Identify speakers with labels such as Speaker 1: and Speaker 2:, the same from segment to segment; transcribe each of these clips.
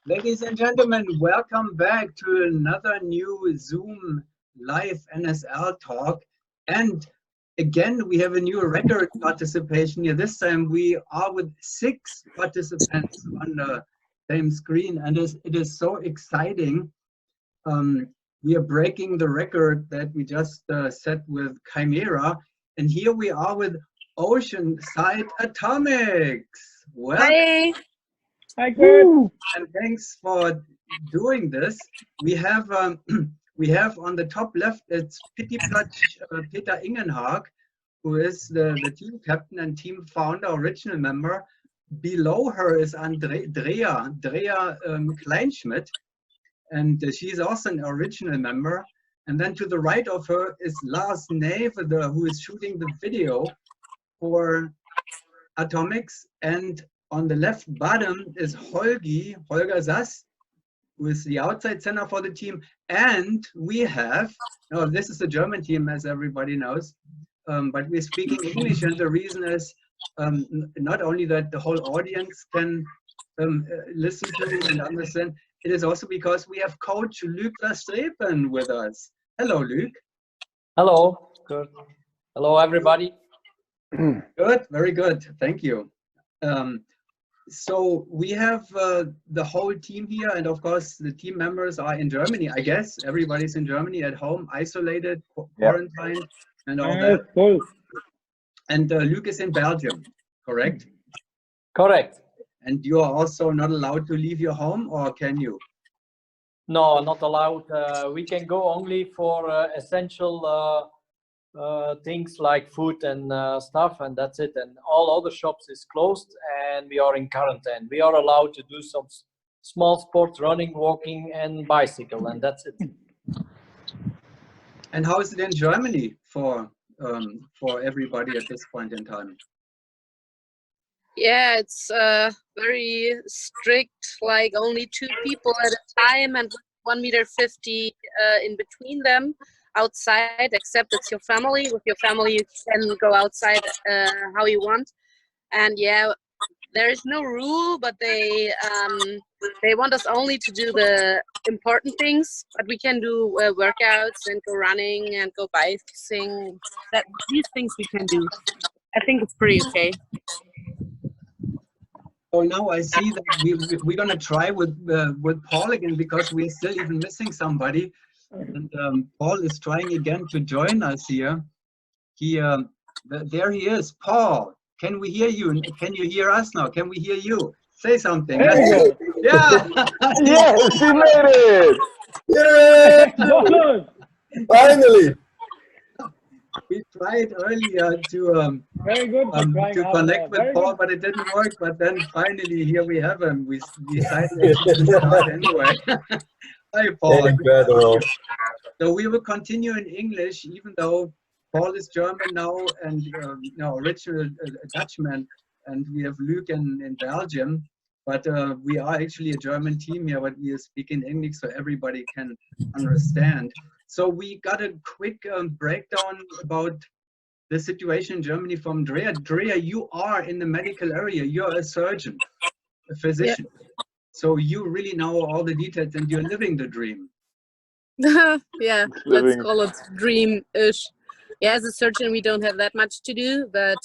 Speaker 1: Ladies and gentlemen, welcome back to another new Zoom live NSL talk. And again, we have a new record participation here. This time we are with 6 participants on the same screen, and it is so exciting. We are breaking the record that we just set with Chimera, and here we are with Oceanside AtomiX. Welcome.
Speaker 2: Hi.
Speaker 3: Hi, good.
Speaker 1: And thanks for doing this. We have we have on the top left, it's Pittiplatsch Peter Ingenhag, who is the team captain and team founder, original member. Below her is Drea Kleinschmidt, and she's also an original member. And then to the right of her is Lars Neve, who is shooting the video for AtomiX. And on the left bottom is Holger Sass, who is the outside center for the team. And we have, oh, this is the German team, as everybody knows, but we're speaking English. And the reason is not only that the whole audience can listen to it and understand, it is also because we have coach Luc Verstrepen with us. Hello, Luc.
Speaker 3: Hello. Good. Hello, everybody.
Speaker 1: Good, very good. Thank you. So we have the whole team here, and of course the team members are in Germany. I guess everybody's in Germany at home, isolated, quarantined, and all that.
Speaker 3: Cool.
Speaker 1: And Luc is in Belgium, correct?
Speaker 3: Correct.
Speaker 1: And you are also not allowed to leave your home, or can you?
Speaker 3: No, not allowed. We can go only for essential things like food and stuff, and that's it. And all other shops is closed, and we are in quarantine. We are allowed to do some small sports, running, walking, and bicycle, and that's it.
Speaker 1: And how is it in Germany for everybody at this point in time?
Speaker 2: Yeah, it's very strict, like only 2 people at a time and 1.50 meters in between them outside, except it's your family. With your family, you can go outside how you want. And yeah, there is no rule, but they want us only to do the important things, but we can do workouts and go running and go biking. These things we can do. I think it's pretty okay.
Speaker 1: So now I see that we're gonna try with Paul again, because we're still even missing somebody. And Paul is trying again to join us here. There he is. Paul, can we hear you? Can you hear us now? Can we hear you? Say something.
Speaker 4: Hey.
Speaker 1: Yeah.
Speaker 4: Yes, we made it! Yay! Finally!
Speaker 1: We tried earlier to
Speaker 3: Very good.
Speaker 1: connect with Paul, but it didn't work. But then finally, here we have him. We decided to start anyway. Hi, Paul.
Speaker 4: Incredible.
Speaker 1: So we will continue in English, even though Paul is German now and original Dutchman, and we have Luc in Belgium. But we are actually a German team here, but we are speaking English so everybody can understand. So we got a quick breakdown about the situation in Germany from Drea. Drea, you are in the medical area. You're a surgeon, a physician. Yeah. So you really know all the details, and you're living the dream.
Speaker 2: Yeah, let's call it dream-ish. Yeah, as a surgeon, we don't have that much to do, but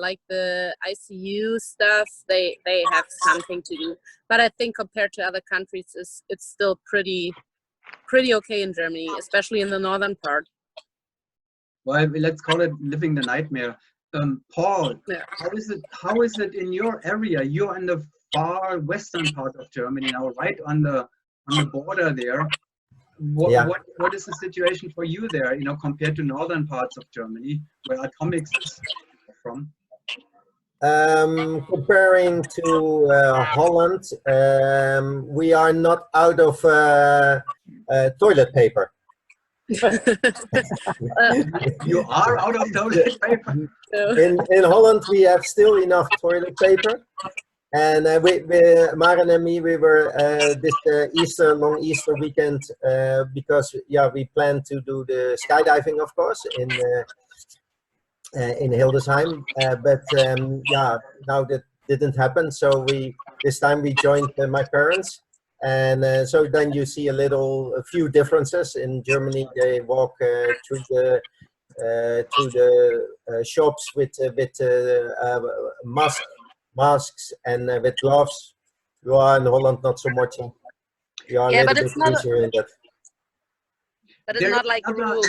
Speaker 2: like the ICU stuff, they have something to do. But I think compared to other countries, it's still pretty okay in Germany, especially in the northern part.
Speaker 1: Well, let's call it living the nightmare. Paul, yeah. How is it in your area? You're in the far western part of Germany now, right on the border there. What is the situation for you there, compared to northern parts of Germany, where AtomiX is from?
Speaker 4: Comparing to Holland, we are not out of toilet paper.
Speaker 1: You are out of toilet paper?
Speaker 4: In Holland, we have still enough toilet paper. And Maren and me, we were this long Easter weekend because we planned to do the skydiving, of course, in Hildesheim. But now that didn't happen, so this time we joined my parents And so then you see a few differences. In Germany, they walk through the shops with masks and with gloves. Well, in Holland, not so much. We are a
Speaker 2: Yeah,
Speaker 4: little
Speaker 2: but
Speaker 4: bit
Speaker 2: it's not.
Speaker 4: easier in that.
Speaker 2: But it's
Speaker 1: There
Speaker 2: not
Speaker 1: is
Speaker 2: like rules.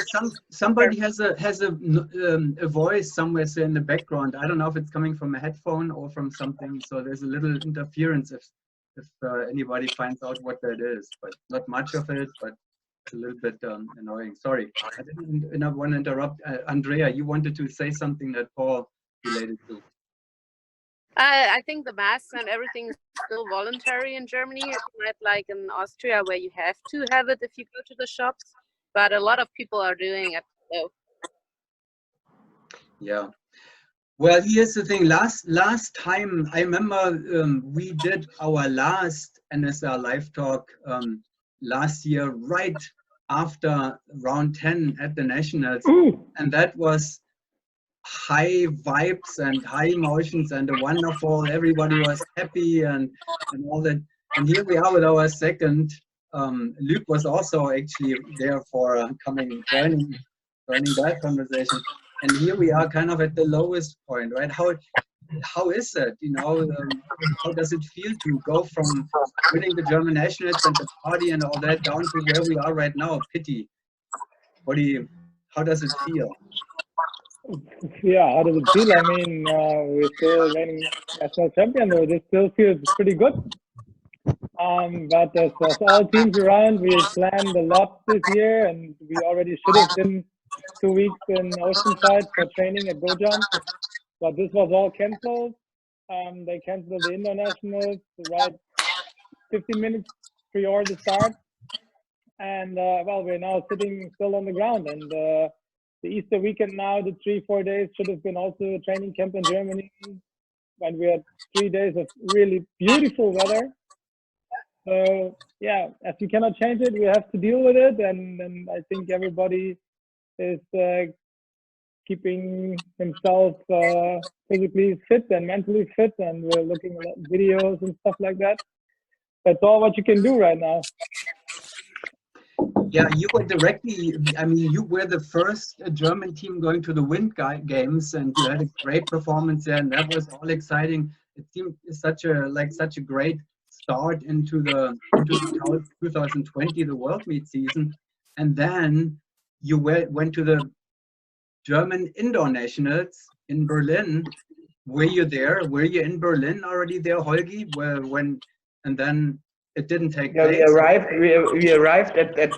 Speaker 1: somebody has a voice somewhere in the background. I don't know if it's coming from a headphone or from something. So there's a little interference if anybody finds out what that is, but not much of it, but a little bit annoying. Sorry, I didn't want to interrupt. Andrea, you wanted to say something that Paul related to.
Speaker 2: I think the masks and everything is still voluntary in Germany. It's not like in Austria where you have to have it if you go to the shops. But a lot of people are doing it. So.
Speaker 1: Yeah. Well, here's the thing. Last time I remember we did our last NSL live talk last year, right after round 10 at the Nationals, and that was high vibes and high emotions and a wonderful. Everybody was happy and all that. And here we are with our second. Luke was also actually there for joining that conversation. And here we are kind of at the lowest point, right? How is it? You know, how does it feel to go from winning the German Nationals and the party and all that down to where we are right now? Pity. How does it feel?
Speaker 5: Yeah, how does it feel? I mean, we're still reigning national champion, though. This still feels pretty good. But there's all teams around. We planned a lot this year, and we already should have been 2 weeks in Oceanside for training at Go Jump. But this was all cancelled. They canceled the indoor nationals right 15 minutes pre-or the start. And well, we're now sitting still on the ground. And the Easter weekend now, the 3-4 days should have been also a training camp in Germany. And we had 3 days of really beautiful weather. So yeah, as we cannot change it, we have to deal with it. And I think everybody is keeping himself physically fit and mentally fit. And we're looking at videos and stuff like that. That's all what you can do right now.
Speaker 1: Yeah, you were directly, I mean, you were the first German team going to the Wind Games, and you had a great performance there, and that was all exciting. It seemed such a great start into the 2020, the World Meet season. And then you went to the German Indoor Nationals in Berlin. Were you there? Were you in Berlin already there, Holgi? And then it didn't take place.
Speaker 6: We arrived at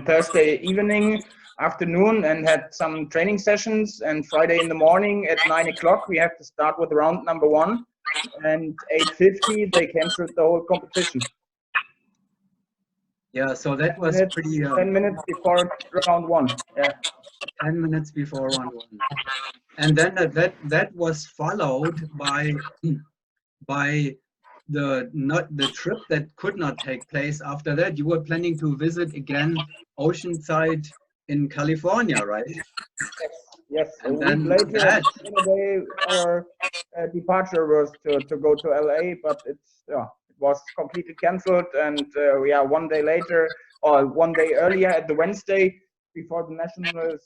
Speaker 6: Thursday evening, afternoon, and had some training sessions. And Friday in the morning at 9 o'clock, we have to start with round number 1. And 8:50, they canceled the whole competition.
Speaker 1: Yeah, so that was pretty.
Speaker 6: 10 minutes before round 1. Yeah.
Speaker 1: 10 minutes before round 1. And then that was followed by the trip that could not take place after that. You were planning to visit again Oceanside in California, right?
Speaker 6: Yes.
Speaker 1: And
Speaker 6: a week later, our departure was to go to LA, but it was completely cancelled. And 1 day later, or 1 day earlier, at the Wednesday before the Nationals,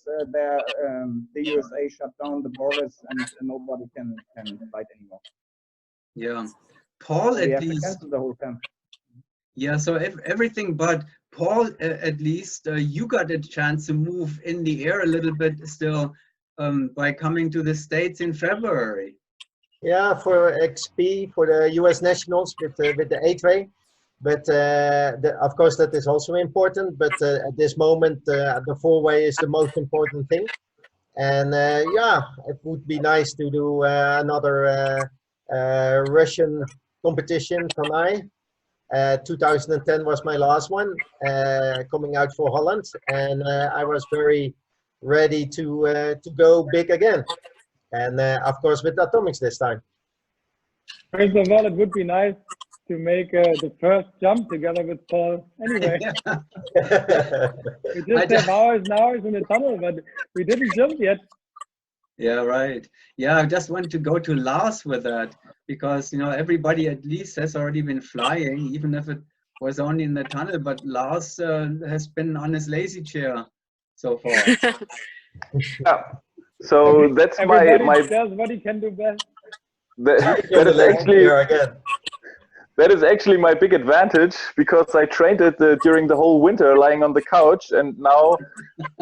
Speaker 6: the USA shut down the borders and nobody can fight anymore.
Speaker 1: Yeah. Paul,
Speaker 6: so
Speaker 1: at least.
Speaker 6: The whole camp.
Speaker 1: Yeah, so everything but Paul, at least you got a chance to move in the air a little bit still by coming to the States in February.
Speaker 4: Yeah, for XP, for the US Nationals with the 8-way. But of course, that is also important. But at this moment, the 4-way is the most important thing. And yeah, it would be nice to do another Russian competition, Kanai. 2010 was my last one, coming out for Holland, and I was very ready to go big again. And of course, with AtomiX this time.
Speaker 5: First of all, it would be nice to make the first jump together with Paul. Anyway, we just have hours and hours in the tunnel, but we didn't jump yet.
Speaker 1: Yeah, right. Yeah, I just wanted to go to Laos with that because, you know, everybody at least has already been flying, even if it was only in the tunnel, but Lars has been on his lazy chair so far.
Speaker 7: Yeah. So that's
Speaker 5: Everybody
Speaker 7: my
Speaker 5: does what he can do best.
Speaker 7: that is actually that is actually my big advantage, because I trained it during the whole winter, lying on the couch, and now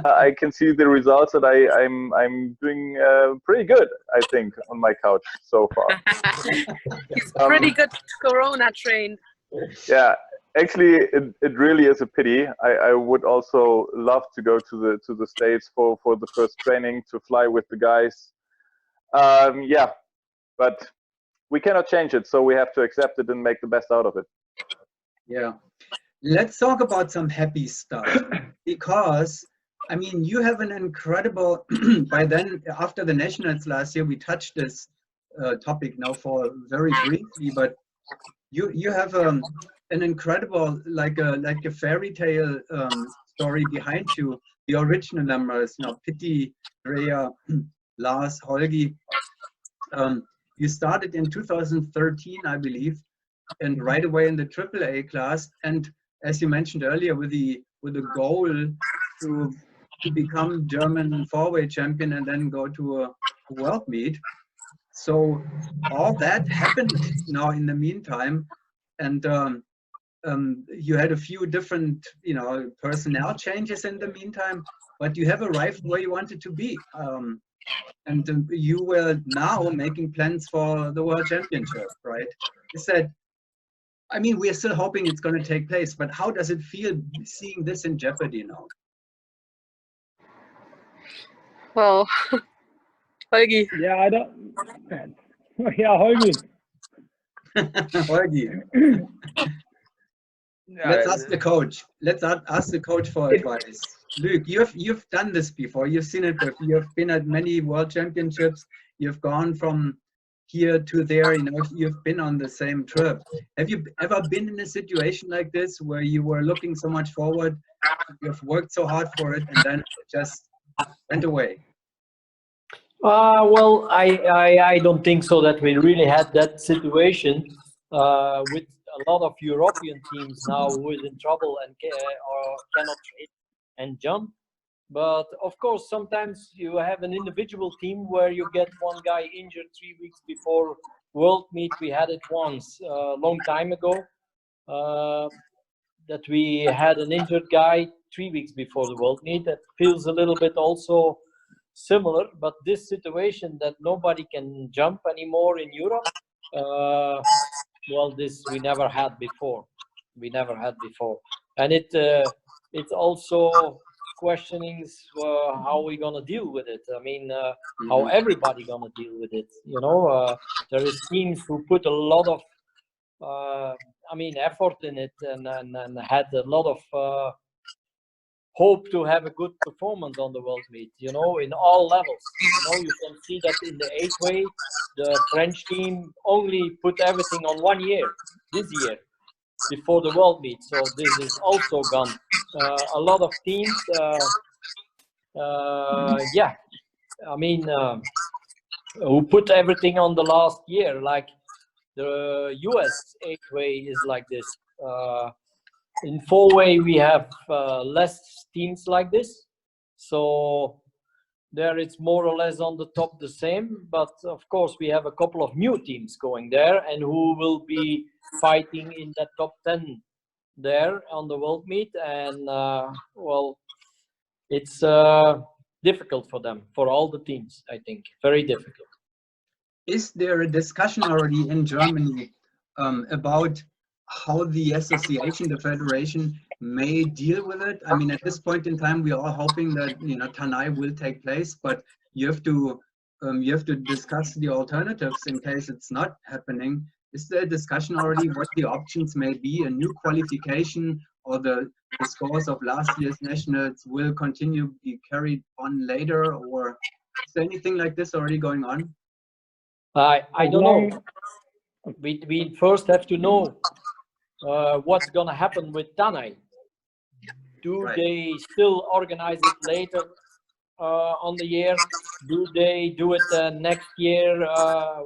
Speaker 7: I can see the results that I'm doing pretty good, I think, on my couch so far.
Speaker 2: He's pretty good Corona trained.
Speaker 7: Yeah, actually, it really is a pity. I would also love to go to the States for the first training, to fly with the guys. Yeah, but we cannot change it, so we have to accept it and make the best out of it.
Speaker 1: Yeah. Let's talk about some happy stuff, because I mean, you have an incredible, by then, after the nationals last year, we touched this topic now for very briefly, but you have an incredible, like a fairy tale story behind you. The original numbers, you know, Pitti, Drea, Lars, Holgi. You started in 2013, I believe, and right away in the AAA class. And as you mentioned earlier, with the goal to become German four-way champion and then go to a world meet. So all that happened now in the meantime, and you had a few different, you know, personnel changes in the meantime, but you have arrived where you wanted to be. And you were now making plans for the World Championship, right? Is that, I mean, we're still hoping it's going to take place, but how does it feel seeing this in jeopardy now?
Speaker 2: Well, Holgi.
Speaker 5: Yeah, I don't. Yeah, Holgi.
Speaker 1: Holgi. Let's ask the coach. Let's ask the coach for advice. Luke, you've done this before. You've seen it before. You've been at many world championships. You've gone from here to there. You know, you've been on the same trip. Have you ever been in a situation like this where you were looking so much forward, you've worked so hard for it, and then it just went away?
Speaker 3: Well, I don't think so that we really had that situation with a lot of European teams now who is in trouble and or cannot hit and jump. But of course, sometimes you have an individual team where you get one guy injured 3 weeks before World Meet. We had it once a long time ago, that we had an injured guy 3 weeks before the World Meet. That feels a little bit also similar, but this situation that nobody can jump anymore in Europe, well, this we never had before. We never had before, and it's also questionings how we gonna deal with it. I mean, how everybody gonna deal with it. You know, there is teams who put a lot of, I mean, effort in it and had a lot of hope to have a good performance on the World Meet, you know, in all levels. You know, you can see that in the 8-way, the French team only put everything on 1 year, this year, before the World Meet. So this is also gone. A lot of teams, yeah, I mean, who put everything on the last year, like the US 8-way is like this. In 4-way, we have less teams like this, so there it's more or less on the top the same. But of course, we have a couple of new teams going there and who will be fighting in that top 10 there on the World Meet. And well, it's difficult for them, for all the teams, I think, very difficult.
Speaker 1: Is there a discussion already in Germany about how the association, the federation, may deal with it? I mean, at this point in time, we are all hoping that, you know, Tanai will take place, but you have to discuss the alternatives in case it's not happening. Is there a discussion already what the options may be? A new qualification, or the scores of last year's nationals will continue to be carried on later, or is there anything like this already going on?
Speaker 3: I don't know. We first have to know what's going to happen with Tanai. Do they still organize it later on the year? Do they do it next year?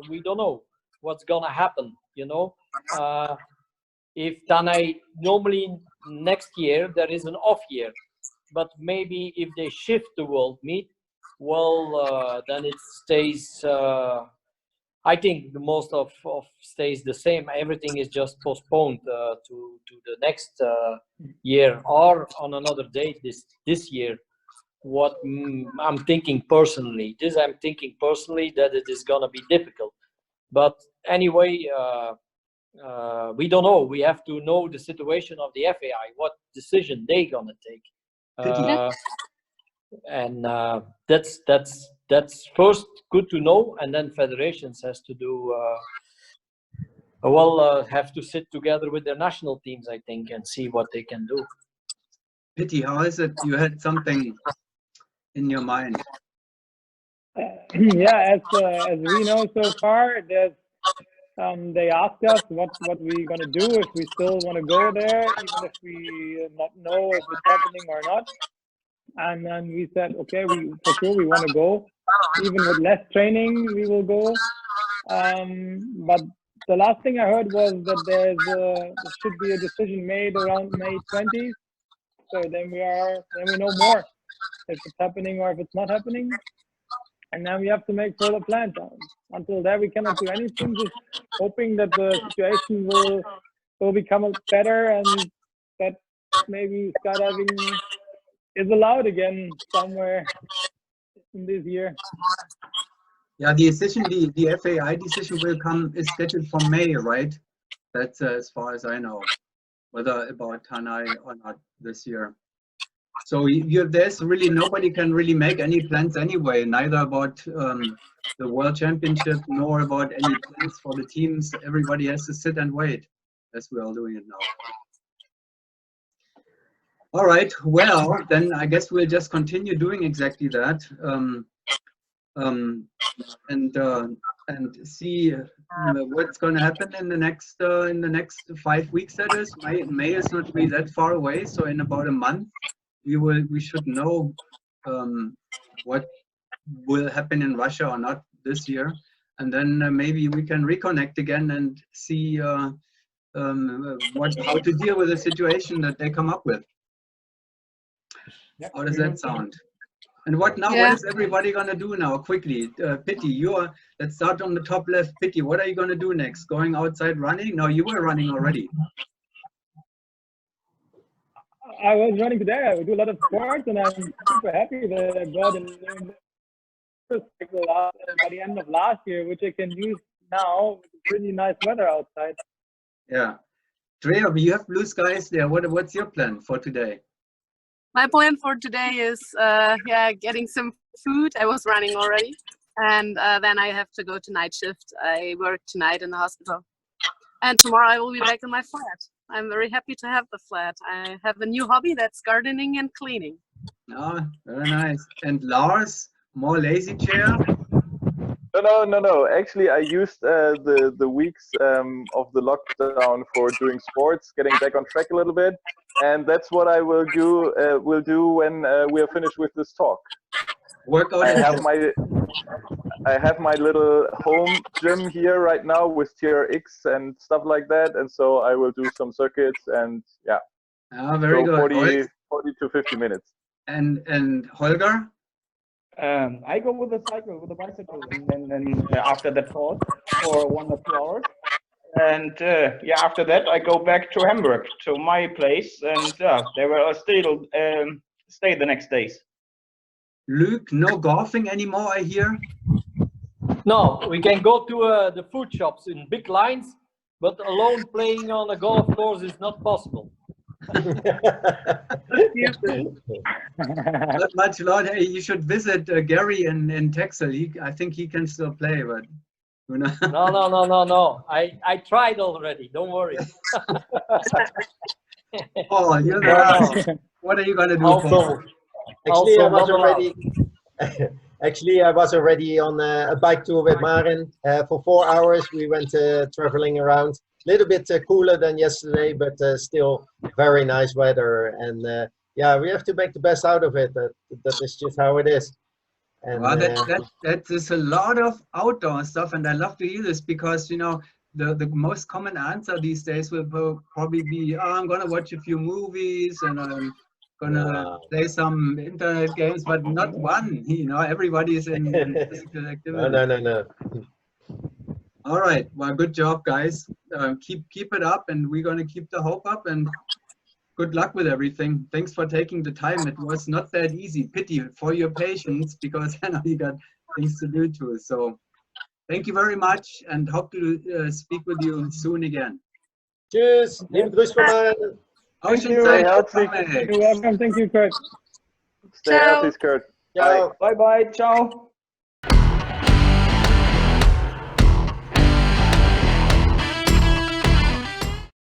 Speaker 3: We don't know what's going to happen, you know. if Tanay, normally next year there is an off year, but maybe if they shift the World Meet, well, then it stays. I think the most of stays the same. Everything is just postponed to the next year or on another date this year. What I'm thinking personally, that it is gonna be difficult. But anyway, we don't know. We have to know the situation of the FAI, what decision they gonna take. And that's first good to know, and then federations has to do have to sit together with their national teams, I think, and see what they can do.
Speaker 1: Pity, how is it you had something in your mind?
Speaker 5: Yeah, as we know so far, there's they asked us what we're gonna do, if we still want to go there, even if we not know if it's happening or not. And then we said, okay, for sure we want to go, even with less training, we will go. But the last thing I heard was that there should be a decision made around May 20th. So then we know more if it's happening or if it's not happening. And then we have to make further plans. Until then, we cannot do anything, just hoping that the situation will become better and that maybe skydiving is allowed again somewhere in this year.
Speaker 1: Yeah, the decision, the FAI decision is scheduled for May, right? That's as far as I know, whether about Tanay or not this year. So there's really nobody can really make any plans anyway, neither about the World Championship nor about any plans for the teams. Everybody has to sit and wait, as we're all doing it now. All right, well, then I guess we'll just continue doing exactly that, and see what's going to happen in the next 5 weeks. That is, May is not really that far away, so in about a month we should know what will happen in Russia or not this year, and then maybe we can reconnect again and see how to deal with the situation that they come up with. How does that sound? And what now?
Speaker 2: Yeah.
Speaker 1: What is everybody gonna do now? Quickly, Pitty, let's start on the top left. Pitty, what are you gonna do next? Going outside running? No, you were running already.
Speaker 5: I was running today. I do a lot of sports, and I'm super happy that I got a motorcycle by the end of last year, which I can use now with pretty nice weather outside.
Speaker 1: Yeah, Drea, you have blue skies there. What's your plan for today?
Speaker 2: My plan for today is getting some food. I was running already, and then I have to go to night shift. I work tonight in the hospital, and tomorrow I will be back in my flat. I'm very happy to have the flat. I have a new hobby, that's gardening and cleaning.
Speaker 1: Oh, very nice. And Lars, more lazy chair?
Speaker 7: No. Actually, I used the weeks of the lockdown for doing sports, getting back on track a little bit, and that's what I will do. When we are finished with this talk.
Speaker 1: Workout.
Speaker 7: I have my little home gym here right now with TRX and stuff like that, and so I will do some circuits and yeah.
Speaker 1: Ah, very good.
Speaker 7: 40 to 50 minutes.
Speaker 1: And Holger?
Speaker 6: I go with a cycle, with a bicycle, and then after that talk for 1 or 2 hours. And after that I go back to Hamburg, to my place, and they will still stay the next days.
Speaker 1: Luke, no golfing anymore, I hear?
Speaker 3: No, we can go to the food shops in big lines, but alone playing on a golf course is not possible.
Speaker 1: Not much, Lord. Hey, you should visit Gary in Texel. I think he can still play, but who knows?
Speaker 3: No. I tried already. Don't worry.
Speaker 1: Oh, you're the last. What are you gonna do?
Speaker 4: Actually, I was already on a bike tour with Maren for 4 hours. We went traveling around. A little bit cooler than yesterday, but still very nice weather. And we have to make the best out of it. That is just how it is. And
Speaker 1: well, that is a lot of outdoor stuff, and I love to hear this because, you know, the most common answer these days will probably be, oh, I'm gonna watch a few movies and I'm gonna play some internet games, but not one. You know, everybody's in physical activity.
Speaker 4: No.
Speaker 1: All right. Well, good job, guys. Keep it up, and we're gonna keep the hope up. And good luck with everything. Thanks for taking the time. It was not that easy. Pity for your patience, because I know you got things to do too. So thank you very much, and hope to speak with you soon again.
Speaker 4: Tschüss. Liebe Grüße von Maren.
Speaker 1: Oceanside.
Speaker 6: Thank
Speaker 5: You're welcome. Thank you, Kurt.
Speaker 7: Stay healthy, Kurt.
Speaker 4: Ciao.
Speaker 6: Bye bye. Ciao.